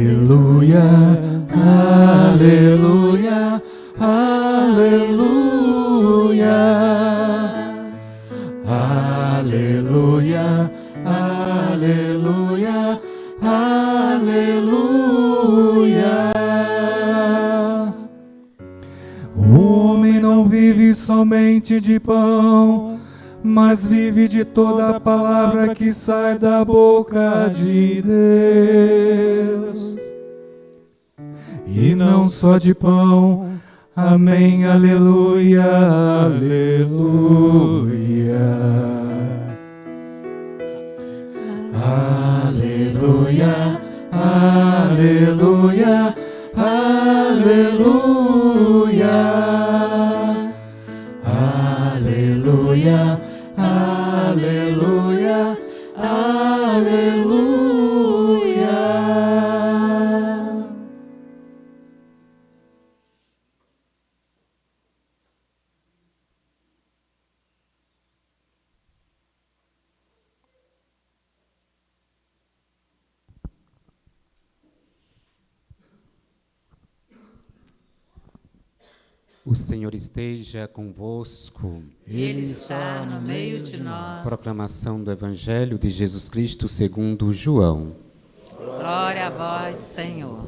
Aleluia, aleluia, aleluia, aleluia, aleluia, aleluia. O homem não vive somente de pão, mas vive de toda a palavra que sai da boca de Deus. E não só de pão, amém, aleluia, aleluia. Aleluia, aleluia, aleluia. Aleluia, aleluia, aleluia. O Senhor esteja convosco. Ele está no meio de nós. Proclamação do Evangelho de Jesus Cristo segundo João. Glória a vós, Senhor.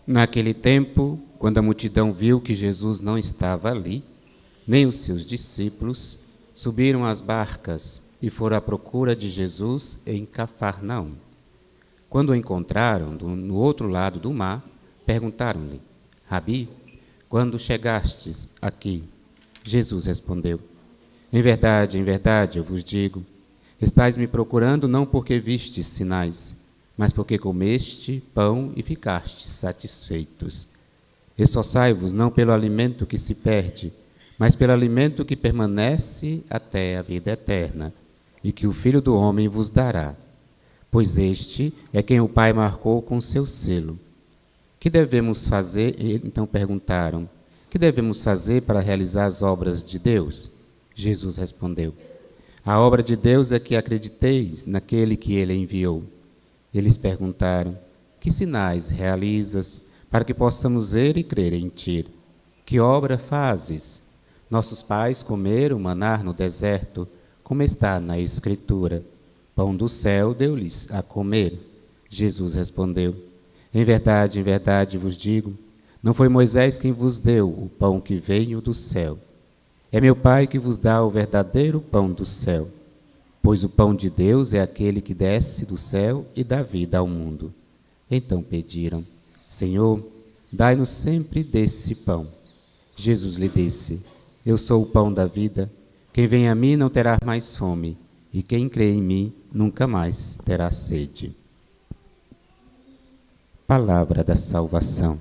Naquele tempo, quando a multidão viu que Jesus não estava ali, nem os seus discípulos, subiram às barcas e foram à procura de Jesus em Cafarnaum. Quando o encontraram no outro lado do mar, perguntaram-lhe: Rabi, quando chegastes aqui? Jesus respondeu: em verdade, eu vos digo, estais me procurando não porque vistes sinais, mas porque comeste pão e ficastes satisfeitos. Esforçai-vos não pelo alimento que se perde, mas pelo alimento que permanece até a vida eterna, e que o Filho do Homem vos dará. Pois este é quem o Pai marcou com seu selo. Que devemos fazer? Então perguntaram: que devemos fazer para realizar as obras de Deus? Jesus respondeu: a obra de Deus é que acrediteis naquele que ele enviou. Eles perguntaram: que sinais realizas para que possamos ver e crer em ti? Que obra fazes? Nossos pais comeram maná no deserto, como está na Escritura. Pão do céu deu-lhes a comer. Jesus respondeu: em verdade vos digo, não foi Moisés quem vos deu o pão que veio do céu. É meu Pai que vos dá o verdadeiro pão do céu. Pois o pão de Deus é aquele que desce do céu e dá vida ao mundo. Então pediram: Senhor, dai-nos sempre desse pão. Jesus lhe disse: eu sou o pão da vida. Quem vem a mim não terá mais fome, e quem crê em mim nunca mais terá sede. Palavra da salvação.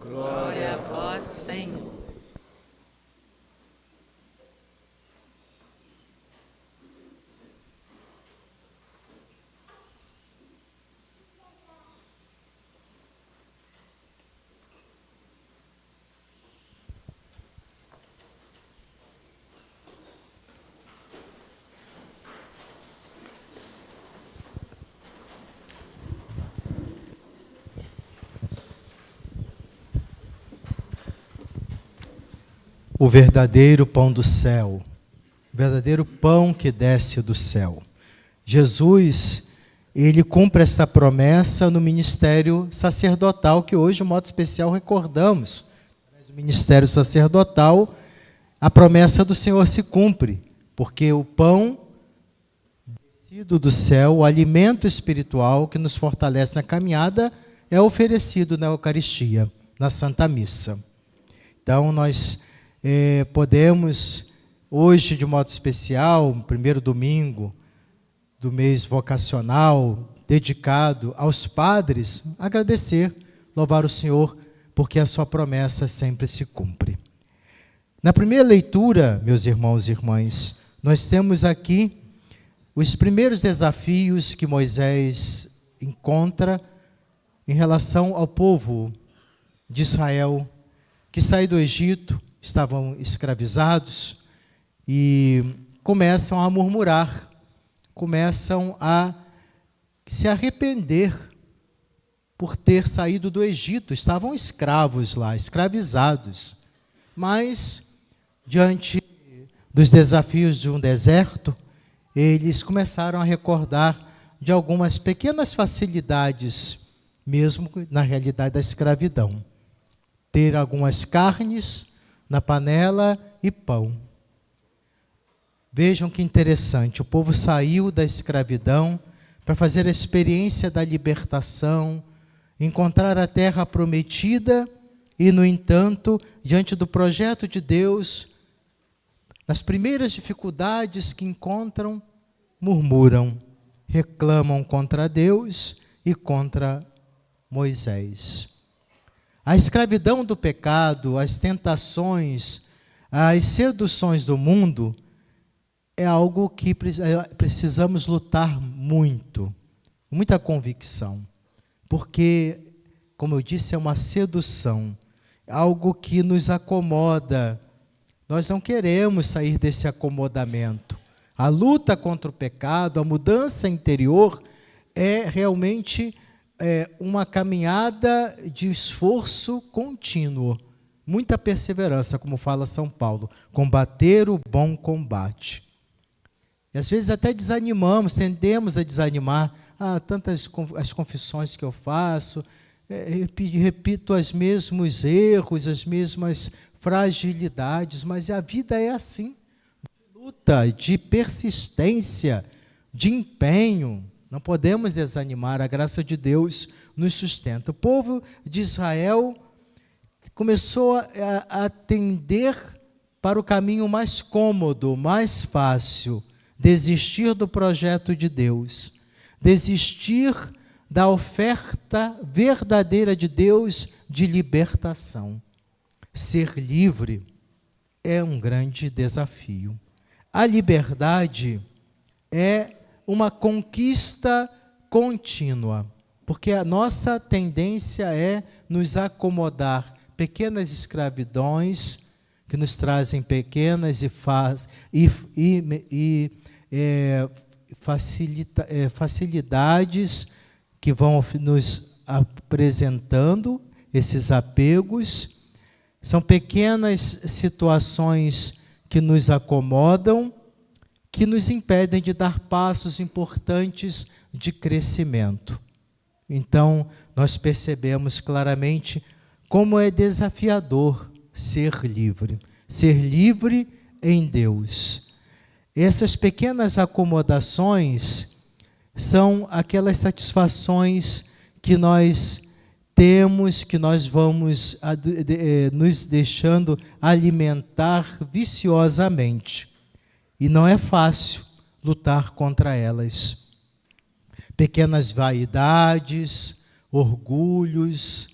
Glória a vós, Senhor. O verdadeiro pão do céu, o verdadeiro pão que desce do céu. Jesus, ele cumpre esta promessa no ministério sacerdotal, que hoje, de modo especial, recordamos. No ministério sacerdotal, a promessa do Senhor se cumpre, porque o pão descido do céu, o alimento espiritual que nos fortalece na caminhada, é oferecido na Eucaristia, na Santa Missa. Então, nós podemos, hoje, de modo especial, primeiro domingo do mês vocacional, dedicado aos padres, agradecer, louvar o Senhor, porque a sua promessa sempre se cumpre. Na primeira leitura, meus irmãos e irmãs, nós temos aqui os primeiros desafios que Moisés encontra em relação ao povo de Israel, que saiu do Egito, estavam escravizados e começam a murmurar, começam a se arrepender por ter saído do Egito. Estavam escravos lá, escravizados. Mas, diante dos desafios de um deserto, eles começaram a recordar de algumas pequenas facilidades, mesmo na realidade da escravidão. Ter algumas carnes na panela e pão. Vejam que interessante, o povo saiu da escravidão para fazer a experiência da libertação, encontrar a terra prometida e, no entanto, diante do projeto de Deus, nas primeiras dificuldades que encontram, murmuram, reclamam contra Deus e contra Moisés. A escravidão do pecado, as tentações, as seduções do mundo é algo que precisamos lutar muito, muita convicção, porque, como eu disse, é uma sedução, algo que nos acomoda. Nós não queremos sair desse acomodamento. A luta contra o pecado, a mudança interior é realmente uma caminhada de esforço contínuo, muita perseverança, como fala São Paulo, combater o bom combate. E às vezes até desanimamos, tendemos a desanimar. Tantas as confissões que eu faço, repito os mesmos erros, as mesmas fragilidades, mas a vida é assim, de luta, de persistência, de empenho. Não podemos desanimar, a graça de Deus nos sustenta. O povo de Israel começou a tender para o caminho mais cômodo, mais fácil, desistir do projeto de Deus, desistir da oferta verdadeira de Deus de libertação. Ser livre é um grande desafio. A liberdade é uma conquista contínua, porque a nossa tendência é nos acomodar, pequenas escravidões que nos trazem pequenas facilidades que vão nos apresentando, esses apegos. São pequenas situações que nos acomodam, que nos impedem de dar passos importantes de crescimento. Então, nós percebemos claramente como é desafiador ser livre em Deus. Essas pequenas acomodações são aquelas satisfações que nós temos, que nós vamos nos deixando alimentar viciosamente. E não é fácil lutar contra elas. Pequenas vaidades, orgulhos,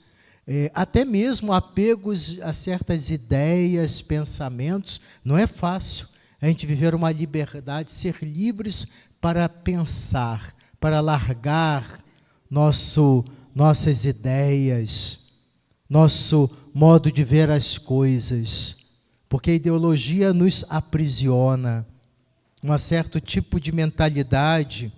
até mesmo apegos a certas ideias, pensamentos. Não é fácil a gente viver uma liberdade, ser livres para pensar, para largar nossas ideias, nosso modo de ver as coisas, porque a ideologia nos aprisiona. Um certo tipo de mentalidade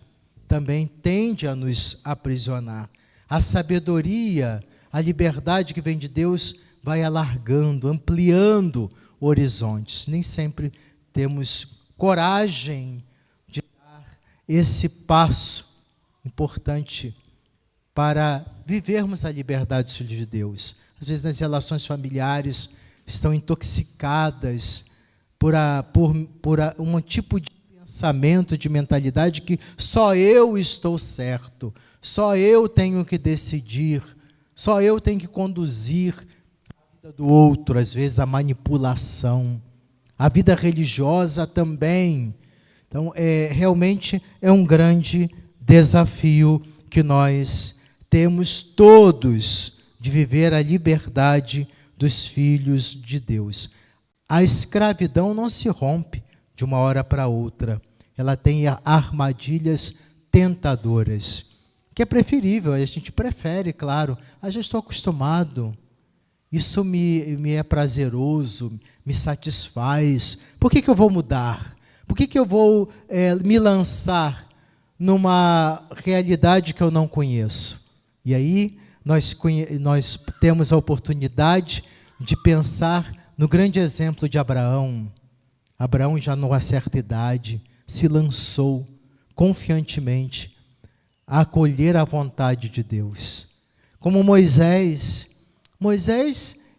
também tende a nos aprisionar. A sabedoria, a liberdade que vem de Deus vai alargando, ampliando horizontes. Nem sempre temos coragem de dar esse passo importante para vivermos a liberdade dos filhos de Deus. Às vezes nas relações familiares estão intoxicadas por um tipo de pensamento, de mentalidade que só eu estou certo, só eu tenho que decidir, só eu tenho que conduzir a vida do outro, às vezes a manipulação, a vida religiosa também. Então, realmente é um grande desafio que nós temos todos de viver a liberdade dos filhos de Deus. A escravidão não se rompe de de uma hora para outra. Ela tem armadilhas tentadoras, que é preferível, a gente prefere, claro. Já estou acostumado, isso me é prazeroso, me satisfaz. Por que eu vou mudar? Por que eu vou me lançar numa realidade que eu não conheço? E aí nós temos a oportunidade de pensar no grande exemplo de Abraão. Abraão, já numa certa idade, se lançou confiantemente a acolher a vontade de Deus. Como Moisés,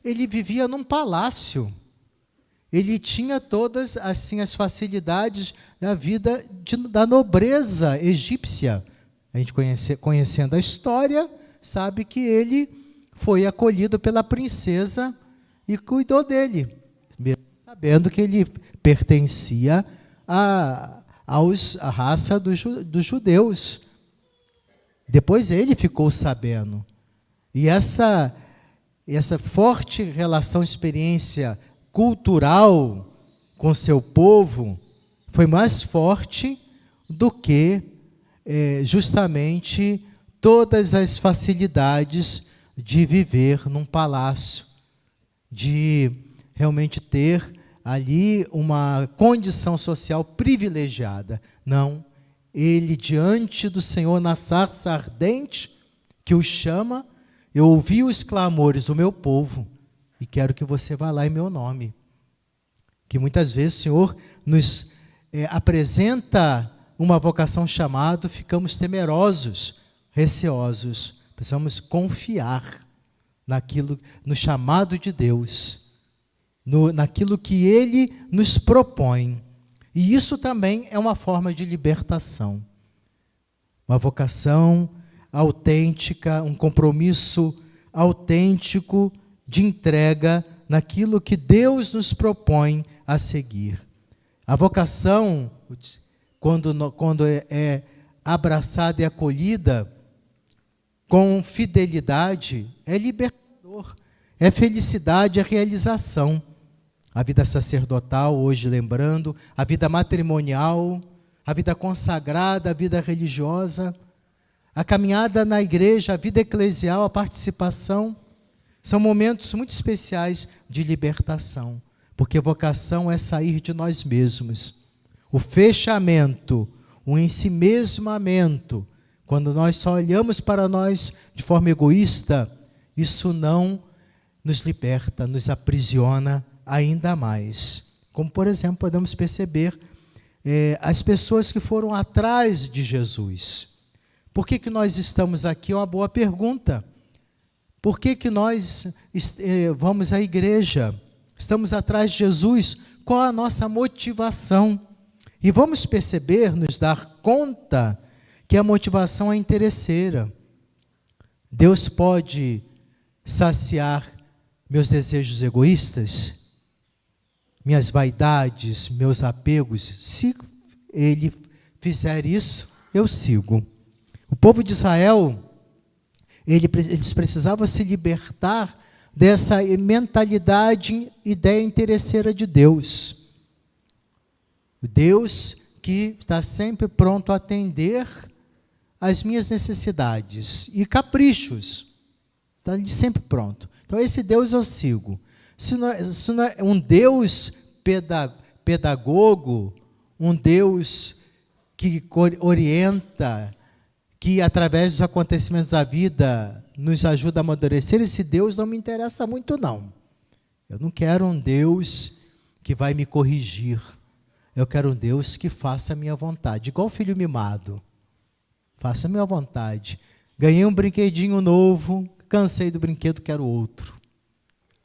ele vivia num palácio. Ele tinha todas assim as facilidades da vida da nobreza egípcia. A gente conhecendo a história, sabe que ele foi acolhido pela princesa e cuidou dele, mesmo sabendo que ele pertencia à raça dos judeus. Depois ele ficou sabendo. E essa forte relação, experiência cultural com seu povo foi mais forte do que justamente todas as facilidades de viver num palácio, de realmente ter ali uma condição social privilegiada. Não, ele diante do Senhor na sarça ardente que o chama, eu ouvi os clamores do meu povo e quero que você vá lá em meu nome. Que muitas vezes o Senhor nos apresenta uma vocação chamada, ficamos temerosos, receosos. Precisamos confiar no chamado de Deus, naquilo que Ele nos propõe. E isso também é uma forma de libertação. Uma vocação autêntica, um compromisso autêntico de entrega naquilo que Deus nos propõe a seguir. A vocação, quando é abraçada e acolhida com fidelidade, é libertador, é felicidade, é realização. A vida sacerdotal, hoje lembrando, a vida matrimonial, a vida consagrada, a vida religiosa, a caminhada na igreja, a vida eclesial, a participação, são momentos muito especiais de libertação, porque vocação é sair de nós mesmos. O fechamento, o ensimesmamento, quando nós só olhamos para nós de forma egoísta, isso não nos liberta, nos aprisiona ainda mais. Como, por exemplo, podemos perceber as pessoas que foram atrás de Jesus. Por que nós estamos aqui? É uma boa pergunta. Por que nós vamos à igreja? Estamos atrás de Jesus? Qual a nossa motivação? E vamos perceber, nos dar conta, que a motivação é interesseira. Deus pode saciar meus desejos egoístas, minhas vaidades, meus apegos. Se Ele fizer isso, eu sigo. O povo de Israel, eles precisavam se libertar dessa mentalidade, ideia interesseira de Deus. Deus que está sempre pronto a atender às minhas necessidades e caprichos. Está sempre pronto. Então, esse Deus eu sigo. Se não é um Deus pedagogo, um Deus que orienta, que através dos acontecimentos da vida nos ajuda a amadurecer, esse Deus não me interessa muito, não. Eu não quero um Deus que vai me corrigir. Eu quero um Deus que faça a minha vontade, igual filho mimado. Faça a minha vontade. Ganhei um brinquedinho novo, cansei do brinquedo, quero outro.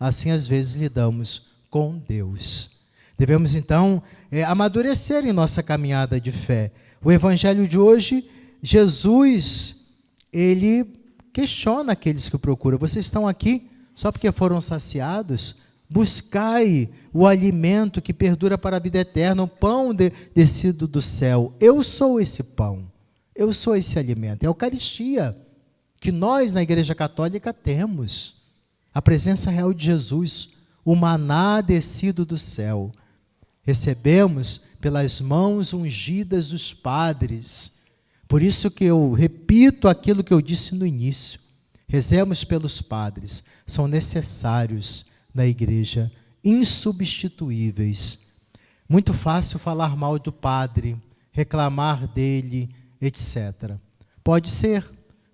Assim, às vezes, lidamos com Deus. Devemos, então, amadurecer em nossa caminhada de fé. O Evangelho de hoje, Jesus, ele questiona aqueles que o procuram. Vocês estão aqui só porque foram saciados? Buscai o alimento que perdura para a vida eterna, o pão descido do céu. Eu sou esse pão, eu sou esse alimento. É a Eucaristia que nós, na Igreja Católica, temos. A presença real de Jesus, o maná descido do céu. Recebemos pelas mãos ungidas dos padres. Por isso que eu repito aquilo que eu disse no início. Rezemos pelos padres, são necessários na igreja, insubstituíveis. Muito fácil falar mal do padre, reclamar dele, etc. Pode ser,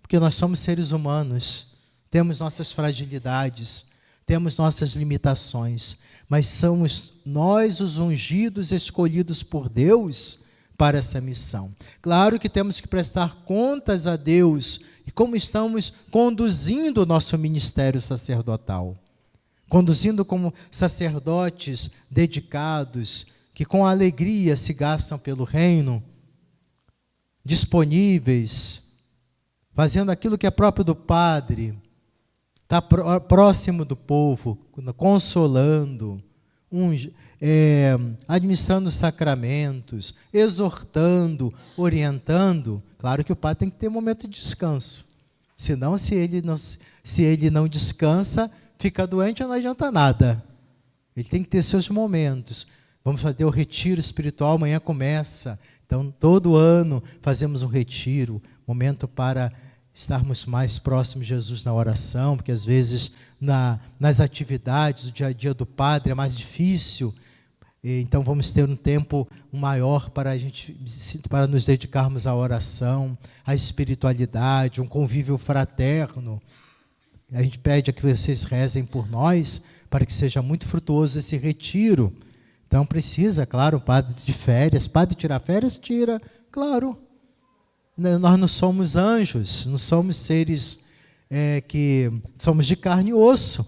porque nós somos seres humanos, temos nossas fragilidades, temos nossas limitações, mas somos nós os ungidos, escolhidos por Deus para essa missão. Claro que temos que prestar contas a Deus e como estamos conduzindo o nosso ministério sacerdotal. Conduzindo como sacerdotes dedicados, que com alegria se gastam pelo reino, disponíveis, fazendo aquilo que é próprio do Padre, está próximo do povo, consolando, administrando sacramentos, exortando, orientando. Claro que o Padre tem que ter um momento de descanso. Senão, se ele não descansa, fica doente, não adianta nada. Ele tem que ter seus momentos. Vamos fazer o retiro espiritual, amanhã começa. Então, todo ano fazemos um retiro, momento para estarmos mais próximos de Jesus na oração, porque às vezes nas atividades do dia a dia do padre é mais difícil. Então vamos ter um tempo maior para nos dedicarmos à oração, à espiritualidade, um convívio fraterno. A gente pede a que vocês rezem por nós, para que seja muito frutuoso esse retiro. Então precisa, claro, o padre de férias. Padre tirar férias? Tira, claro. Nós não somos anjos, não somos seres que somos de carne e osso.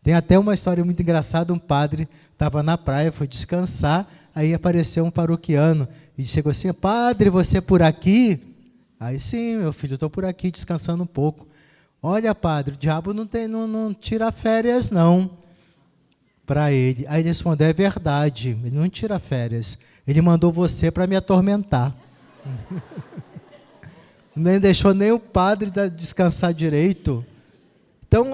Tem até uma história muito engraçada, um padre estava na praia, foi descansar, aí apareceu um paroquiano e chegou assim: padre, você por aqui? Aí, sim, meu filho, estou por aqui descansando um pouco. Olha, padre, o diabo não tira férias não, para ele. Aí ele respondeu: é verdade, ele não tira férias, ele mandou você para me atormentar. Nem deixou nem o padre descansar direito. Então,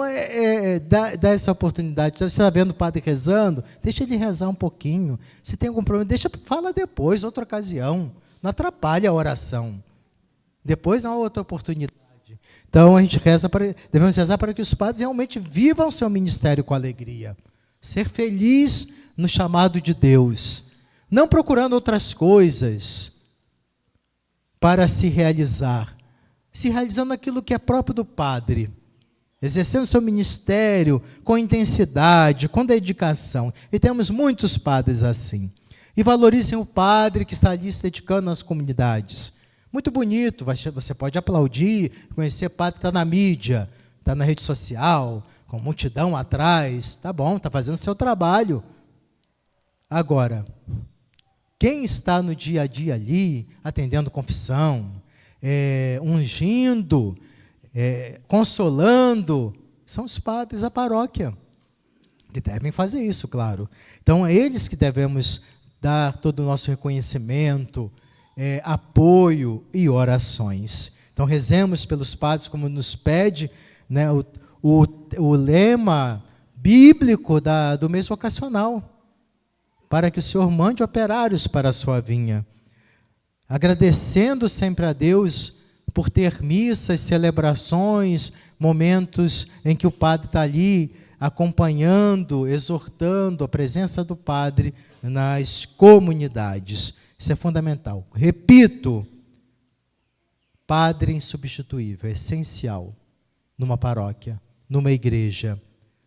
dá essa oportunidade. Você está vendo o padre rezando? Deixa ele rezar um pouquinho. Se tem algum problema, fala depois, outra ocasião. Não atrapalha a oração. Depois há outra oportunidade. Então, devemos rezar para que os padres realmente vivam seu ministério com alegria. Ser feliz no chamado de Deus. Não procurando outras coisas para se realizar. Se realizando aquilo que é próprio do padre. Exercendo seu ministério com intensidade, com dedicação. E temos muitos padres assim. E valorizem o padre que está ali se dedicando nas comunidades. Muito bonito, você pode aplaudir, conhecer padre que está na mídia, está na rede social, com multidão atrás. Tá bom, está fazendo o seu trabalho. Agora, quem está no dia a dia ali, atendendo confissão, ungindo, consolando, são os padres da paróquia, que devem fazer isso, claro. Então, é eles que devemos dar todo o nosso reconhecimento, apoio e orações. Então, rezemos pelos padres, como nos pede, né, o lema bíblico do mês vocacional, para que o Senhor mande operários para a sua vinha. Agradecendo sempre a Deus por ter missas, celebrações, momentos em que o padre está ali acompanhando, exortando a presença do padre nas comunidades. Isso é fundamental. Repito, padre insubstituível, essencial numa paróquia, numa igreja.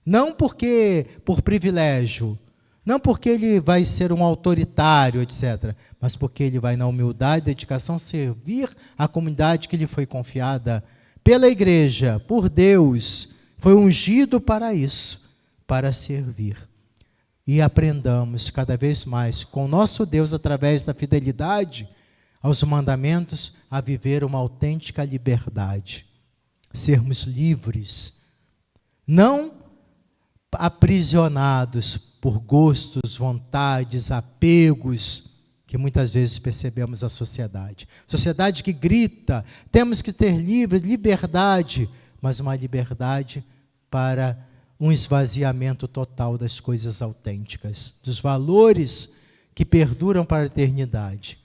Não por privilégio, não porque ele vai ser um autoritário, etc., mas porque ele vai, na humildade e dedicação, servir a comunidade que lhe foi confiada pela igreja, por Deus, foi ungido para isso, para servir. E aprendamos cada vez mais com o nosso Deus, através da fidelidade aos mandamentos, a viver uma autêntica liberdade. Sermos livres, não aprisionados por gostos, vontades, apegos, que muitas vezes percebemos a sociedade. Sociedade que grita, temos que ter liberdade, mas uma liberdade para um esvaziamento total das coisas autênticas, dos valores que perduram para a eternidade.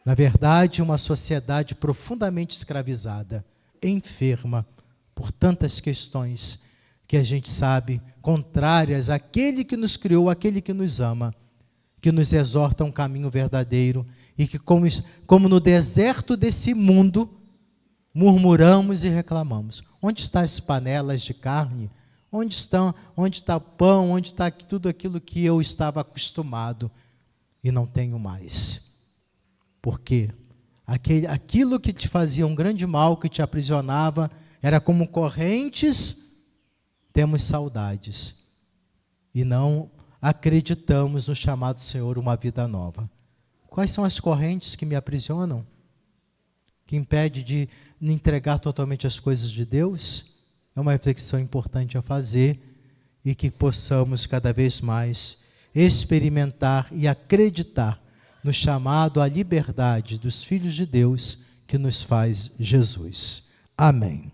Na verdade, uma sociedade profundamente escravizada, enferma por tantas questões que a gente sabe contrárias àquele que nos criou, àquele que nos ama, que nos exorta a um caminho verdadeiro e que, como no deserto desse mundo, murmuramos e reclamamos. Onde estão as panelas de carne? Onde está o pão? Onde está tudo aquilo que eu estava acostumado e não tenho mais? Porque aquilo que te fazia um grande mal, que te aprisionava, era como correntes, temos saudades. E não acreditamos no chamado do Senhor, uma vida nova. Quais são as correntes que me aprisionam? Que impede de me entregar totalmente as coisas de Deus? É uma reflexão importante a fazer e que possamos cada vez mais experimentar e acreditar no chamado à liberdade dos filhos de Deus que nos faz Jesus. Amém.